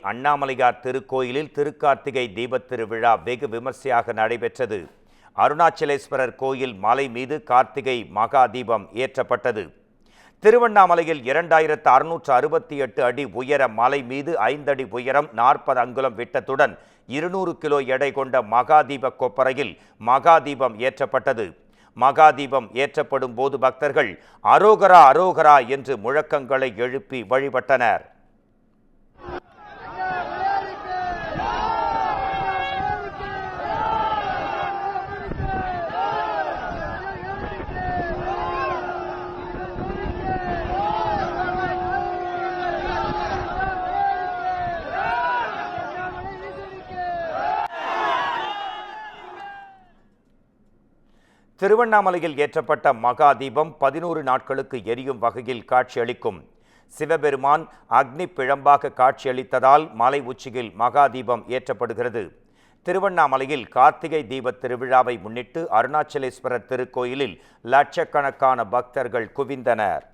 அண்ணாமலையார் திருக்கோயிலில் திருக்கார்த்திகை தீபத் திருவிழா வெகு விமர்சையாக நடைபெற்றது. அருணாச்சலேஸ்வரர் கோயில் மலை மீது கார்த்திகை மகா தீபம் ஏற்றப்பட்டது. திருவண்ணாமலையில் 2668 அடி உயர மலை மீது 5 அடி உயரம் 40 அங்குலம் விட்டத்துடன் 200 கிலோ எடை கொண்ட மகாதீப கொப்பரையில் மகாதீபம் ஏற்றப்பட்டது. மகாதீபம் ஏற்றப்படும் போது பக்தர்கள் அரோகரா அரோகரா என்று முழக்கங்களை எழுப்பி வழிபட்டனர். திருவண்ணாமலையில் ஏற்றப்பட்ட மகாதீபம் 11 நாட்களுக்கு எரியும் வகையில் காட்சியளிக்கும். சிவபெருமான் அக்னி பிழம்பாக காட்சியளித்ததால் மலை உச்சியில் மகாதீபம் ஏற்றப்படுகிறது. திருவண்ணாமலையில் கார்த்திகை தீபத் திருவிழாவை முன்னிட்டு அருணாச்சலேஸ்வரர் திருக்கோயிலில் லட்சக்கணக்கான பக்தர்கள் குவிந்தனர்.